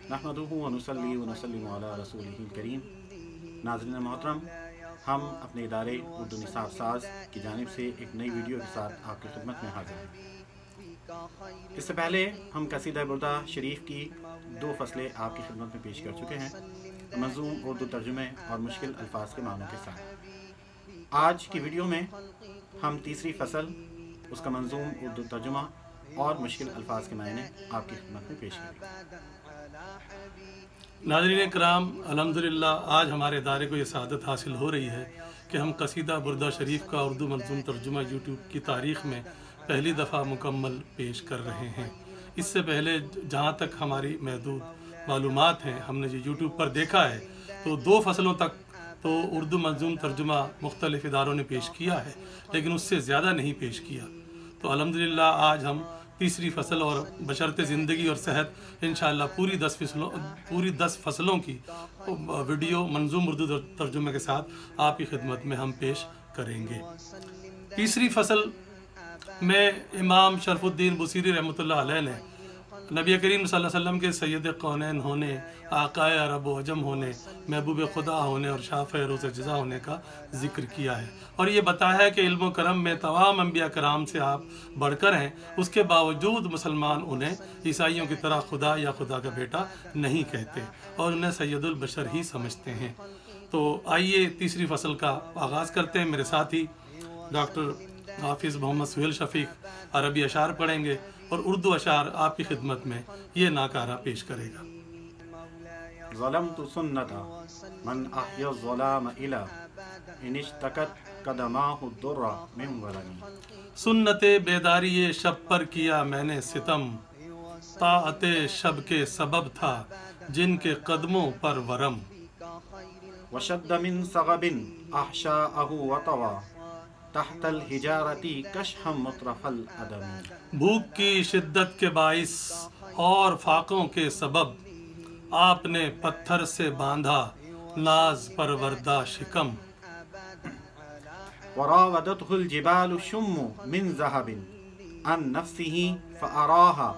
نحمدہ ونصلی ونسلم علی رسولہ الکریم۔ ناظرین محترم، ہم اپنے ادارے اردو نصاب ساز کی جانب سے ایک نئی ویڈیو کے ساتھ آپ کی خدمت میں حاضر ہیں۔ اس سے پہلے ہم قصیدہ بردہ شریف کی 2 فصلیں آپ کی خدمت میں پیش کر چکے ہیں، منظوم اردو ترجمے اور مشکل الفاظ کے معنوں کے ساتھ۔ آج کی ویڈیو میں ہم تیسری فصل، اس کا منظوم اردو ترجمہ اور مشکل الفاظ کے معنی آپ کی خدمت میں پیش کریں گے۔ ناظرین کرام، الحمدللہ آج ہمارے ادارے کو یہ سعادت حاصل ہو رہی ہے کہ ہم قصیدہ بردہ شریف کا اردو منظوم ترجمہ یوٹیوب کی تاریخ میں پہلی دفعہ مکمل پیش کر رہے ہیں۔ اس سے پہلے جہاں تک ہماری محدود معلومات ہیں، ہم نے جو یوٹیوب پر دیکھا ہے تو 2 فصلوں تک تو اردو منظوم ترجمہ مختلف اداروں نے پیش کیا ہے، لیکن اس سے زیادہ نہیں پیش کیا۔ تو الحمدللہ آج ہم تیسری فصل اور بشرط زندگی اور صحت انشاءاللہ پوری 10 فصلوں کی ویڈیو منظوم اردو ترجمے کے ساتھ آپ کی خدمت میں ہم پیش کریں گے۔ تیسری فصل میں امام شرف الدین بصیری رحمۃ اللہ علیہ نے نبی کریم صلی اللہ علیہ وسلم کے سید کونین ہونے، آقائے عرب و عجم ہونے، محبوب خدا ہونے اور شافع روز جزا ہونے کا ذکر کیا ہے، اور یہ بتایا ہے کہ علم و کرم میں تمام انبیاء کرام سے آپ بڑھ کر ہیں۔ اس کے باوجود مسلمان انہیں عیسائیوں کی طرح خدا یا خدا کا بیٹا نہیں کہتے اور انہیں سید البشر ہی سمجھتے ہیں۔ تو آئیے تیسری فصل کا آغاز کرتے ہیں۔ میرے ساتھی ڈاکٹر حافظ محمد سہیل شفیق عربی اشعار پڑھیں گے اور اردو اشعار آپ کی خدمت میں یہ ناکارہ پیش کرے گا۔ ظلمت سنت من احیا الظلام الی ان اشتکت قدماہ الدر من ورمی۔ سنت بیداری شب پر کیا میں نے ستم، طاعت شب کے سبب تھا جن کے قدموں پر ورم۔ وشد من صغب احشاءہ وطوى تحت الحجارتی کشحم مطرف الادم۔ بھوک کی شدت کے باعث اور فاقوں کے سبب آپ نے پتھر سے باندھا ناز پروردہ شکم۔ وراودته الجبال الشم من ذهب عن نفسه فأراها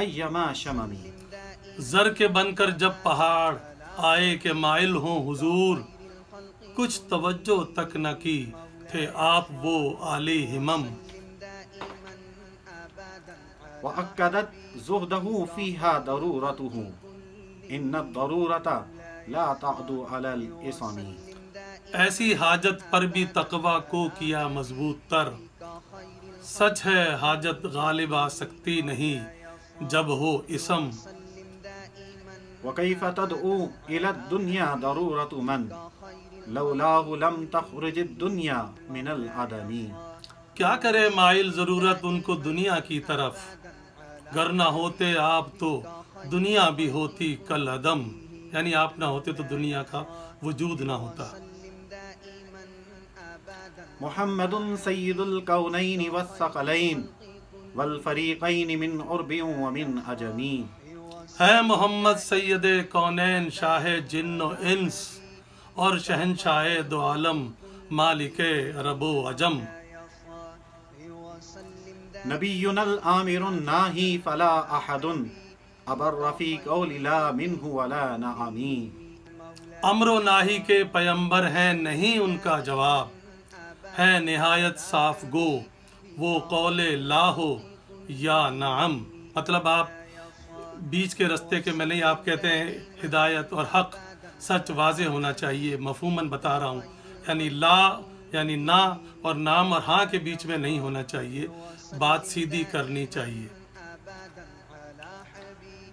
ایما شمم۔ زر کے بن کر جب پہاڑ آئے کہ مائل ہوں حضور، کچھ توجہ تک نہ کی تھے آپ وہ عالی ہمم۔ وأكدت زهده فيها ضرورته ان الضرورة لا تعدو على الإصم۔ ایسی حاجت پر بھی تقوی کو کیا مضبوط تر، سچ ہے حاجت غالب آ سکتی نہیں جب ہو اسم۔ وكيف تدعو إلى الدنيا ضرورة من لولاه لم تخرج الدنيا من العدم۔ کیا کرے مائل ضرورت ان کو دنیا کی طرف، گر نہ ہوتے آپ تو دنیا بھی ہوتی کل عدم، یعنی آپ نہ ہوتے تو دنیا کا وجود نہ ہوتا۔ محمد سید الکونین والثقلین والفریقین من عرب ومن عجم۔ ہے محمد سید کونین شاہ جن و انس اور شہنشاہ دو عالم مالک عرب و عجم۔ نبینا الآمر الناہی فلا احد ابر فی قول لا منہ ولا نعمی۔ امر و ناہی کے پیمبر ہیں نہیں ان کا جواب، ہے نہایت صاف گو وہ قول لا ہو یا نعم۔ مطلب آپ بیچ کے رستے کے میں نہیں، آپ کہتے ہیں ہدایت اور حق سچ واضح ہونا چاہیے، مفہوماً بتا رہا ہوں، یعنی لا یعنی نہ اور نام اور ہاں کے بیچ میں نہیں ہونا چاہیے، بات سیدھی کرنی چاہیے۔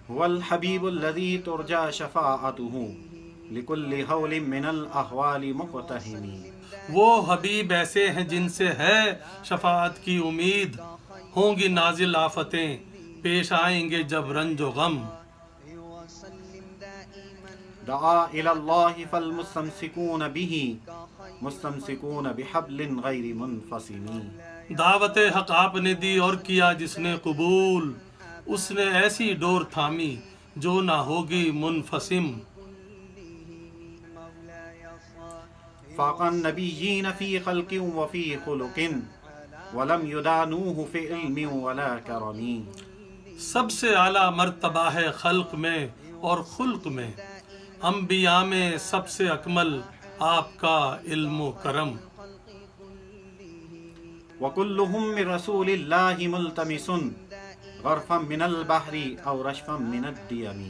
والحبیب الذی ترجا شفاعته لکل حول من الاحوال مقتحم۔ وہ حبیب ایسے ہیں جن سے ہے شفاعت کی امید، ہوں گی نازل آفتیں پیش آئیں گے جب رنج و غم۔ دعا الی اللہ فالمستمسکون به مستمسکون بحبل غیر منفصم۔ دعوت حق آپ نے دی اور کیا جس نے قبول، اس نے ایسی ڈور تھامی جو نہ ہوگی منفصم۔ فاق النبیین فی خلق وفی خلق ولم يدانوه في علم ولا کرم. سب سے اعلیٰ مرتبہ ہے خلق میں اور خلق میں، انبیاء میں سب سے اکمل آپ کا علم و کرم. وكلهم من رسول الله ملتمس غرفا من البحر او رشفا من الديم.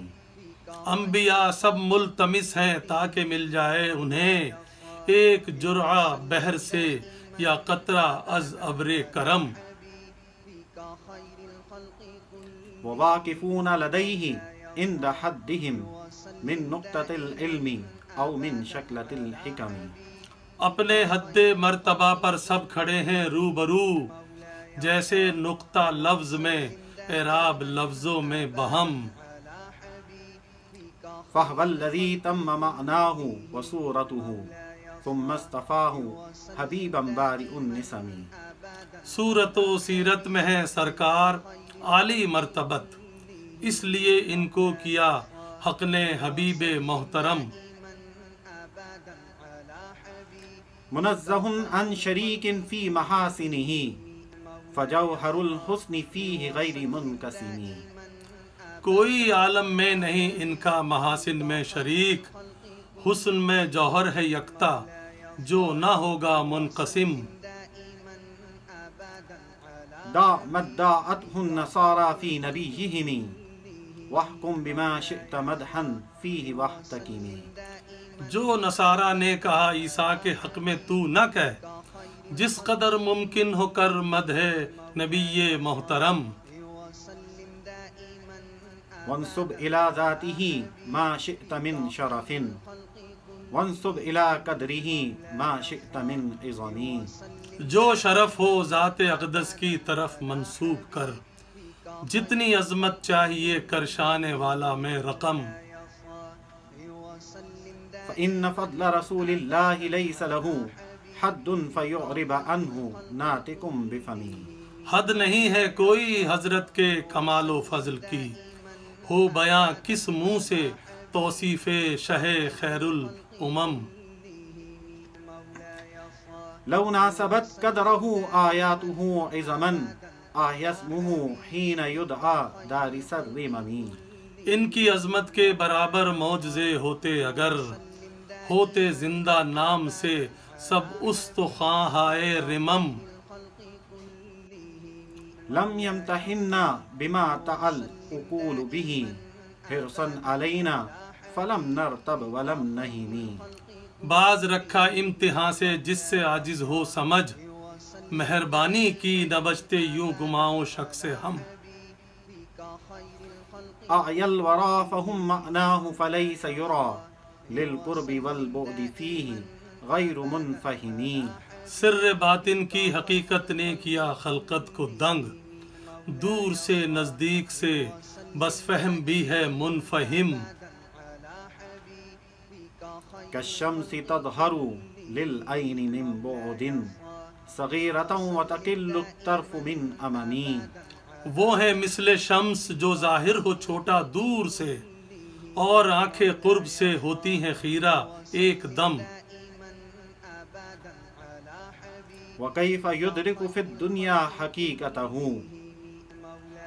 انبیاء سب ملتمس ہیں تاکہ مل جائے انہیں ایک جرعہ بحر سے یا قطرہ از ابر کرم. وواقفون لديه عند حدهم من نقطة العلم او من شکلة الحکم. اپنے حد مرتبہ پر سب کھڑے ہیں روبرو، جیسے نقطہ لفظ میں اعراب لفظوں میں بہم. فهو الذي تم معناه وصورته ثم اصطفاه حبيبا بارئ النسم. صورت و سیرت میں ہے سرکار عالی مرتبت، اس لیے ان کو کیا حق نے حبیب محترم. منزه عن شريك في محاسنه فجوهر الحسن فيه غير منقسم. کوئی عالم میں نہیں ان کا محاسن میں شریک، حسن میں جوہر ہے یکتا جو نہ ہوگا منقسم. دع مدعته النصارى في نبيهم واحكم بما شئت مدحا فيه واحتكم. جو نصارہ نے کہا عیسیٰ کے حق میں تو نہ کہہ، جس قدر ممکن ہو کر مدح نبی محترم. وانسب الى ذاته ما شئت من شرف وانسب الى قدره ما شئت من عظم. جو شرف ہو ذات اقدس کی طرف منسوب کر، جتنی عظمت چاہیے کر شان والا میں رقم. فإن فضل رسول الله ليس له حد فيعرب عنه ناطق بفمه. حد نہیں ہے کوئی حضرت کے کمال و فضل کی، ہو بیاں کس منہ سے توصیف شہ خیر الامم. لو ناسبت قدره آیاته عظما آیا اسمه حين يدعى دارس الرمم. ان کی عظمت کے برابر معجزے ہوتے اگر، ہوتے زندہ نام سے سب استخواں رمم. لم يمتحنا بما تعل عقول به حرصا علينا فلم نرتب ولم نهم. باز رکھا امتحان سے جس سے عاجز ہو سمجھ، مہربانی کی نہ بچتے یوں گماؤں شک سے ہم. أعيا الورى فهم معناه فليس يرى للقرب والبعد فيه غير منفهم. سر باطن کی حقیقت نے کیا خلقت کو دنگ، دور سے نزدیک سے بس فہم بھی ہے منفہم. كالشمس تظهر للعين من بعد صغيرة وتقل الطرف من أمامي. وہ ہے مثل شمس جو ظاہر ہو چھوٹا دور سے، اور آنکھیں قرب سے ہوتی ہیں خیرہ ایک دم. وكيف يدرك في الدنيا حقيقته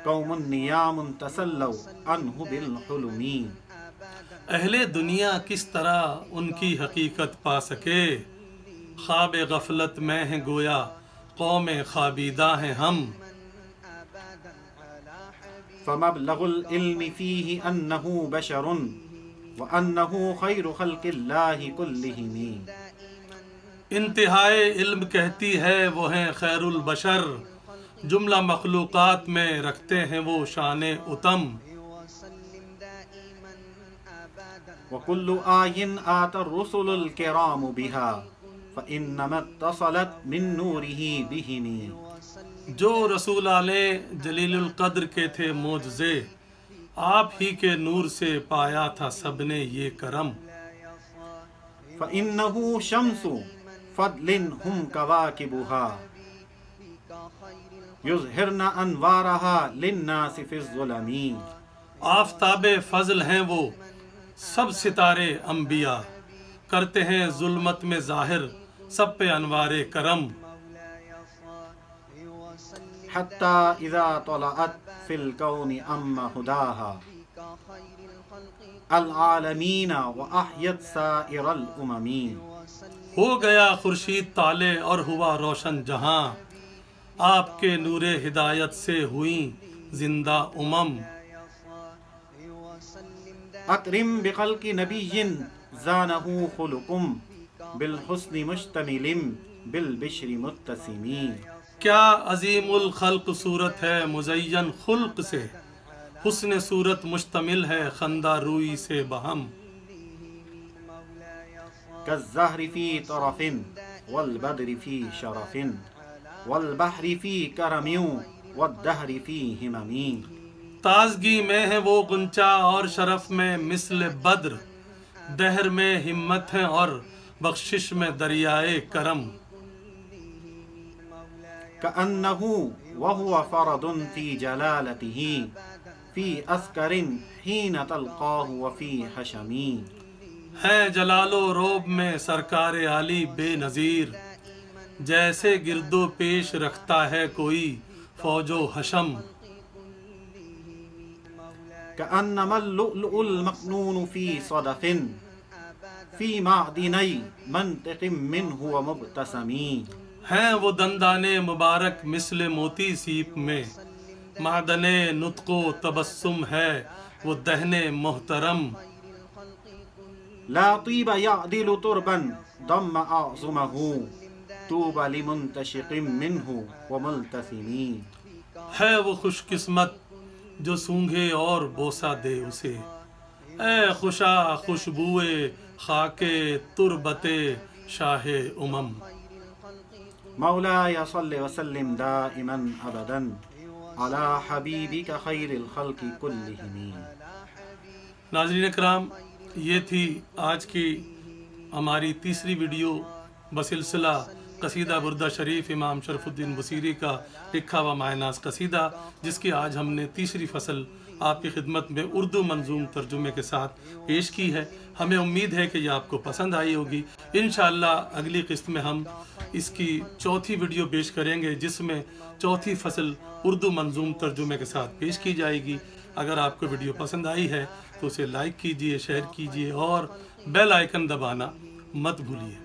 قوم نيام تسلوا عنه بالحلم. اہل دنیا کس طرح ان کی حقیقت پا سکے، خواب غفلت میں ہیں گویا قوم خوابیدہ ہیں ہم. فمبلغ العلم فيه أنه بشر وأنه خير خلق الله كلهم. انتہائے علم کہتی ہے وہ ہیں خیر البشر، جملہ مخلوقات میں رکھتے ہیں وہ شان اتم. وكل آي آتى الرسل الكرام بها فإنما اتصلت من نوره بهم. جو رسول علیہ جلیل القدر کے تھے معجزے، آپ ہی کے نور سے پایا تھا سب نے یہ کرم. فإنه شمس فضل هم كواكبها يظهرن أنوارها للناس في الظلم. آفتاب فضل ہیں وہ سب ستارے انبیاء، کرتے ہیں ظلمت میں ظاہر سب پہ انوار کرم. حتی اذا طلعت فی الکون اما ہداہا العالمین واحیت سائر الاممین۔ ہو گیا خورشید طالع اور ہوا روشن جہاں، آپ کے نور ہدایت سے ہوئیں زندہ امم۔ اکرم بخلق نبی زانہ خلقم بالحسن مشتمل بالبشر متسم۔ کیا عظیم الخلق صورت ہے مزین خلق سے، حسن صورت مشتمل ہے خندہ روئی سے بہم۔ کالزہر فی طرف والبدر فی شرف والبحر فی کرم والدہر فی ہمم۔ تازگی میں ہے وہ غنچہ اور شرف میں مثل بدر، دہر میں ہمت ہے اور بخشش میں دریائے کرم۔ کأنہ وہو فرد فی جلالتہ فی اسکر حین تلقاہ وفی حشم۔ ہے جلال و روب میں سرکار عالی بے نظیر، جیسے گرد و پیش رکھتا ہے کوئی فوج و حشم۔ کأنما اللؤلؤ المکنون فی صدف فی معدنی منطق منہ ومبتسم۔ ہیں وہ دندان مبارک مثل موتی سیپ میں، معدن نطق و تبسم ہے وہ دہن محترم۔ لا طیب یعدل تربا ضم اعظمہ طوب لمنتشق منہ وملتثم۔ ہے وہ خوش قسمت جو سونگھے اور بوسہ دے اسے، اے خوشا خوشبوئے خاک تربت شاہ امم۔ مولاي صل وسلم دائما ابدا على حبیبک خیر الخلق کلہم۔ ناظرین اکرام، یہ تھی آج کی ہماری تیسری ویڈیو بسلسلہ قصیدہ بردہ شریف امام شرف الدین بصیری کا لکھا ہوا ماہ ناز قصیدہ، جس کی آج ہم نے تیسری فصل آپ کی خدمت میں اردو منظوم ترجمے کے ساتھ پیش کی ہے۔ ہمیں امید ہے کہ یہ آپ کو پسند آئی ہوگی۔ انشاءاللہ اگلی قسط میں ہم اس کی چوتھی ویڈیو پیش کریں گے، جس میں چوتھی فصل اردو منظوم ترجمے کے ساتھ پیش کی جائے گی۔ اگر آپ کو ویڈیو پسند آئی ہے تو اسے لائک کیجئے، شیئر کیجئے اور بیل آئیکن دبانا مت بھولیے۔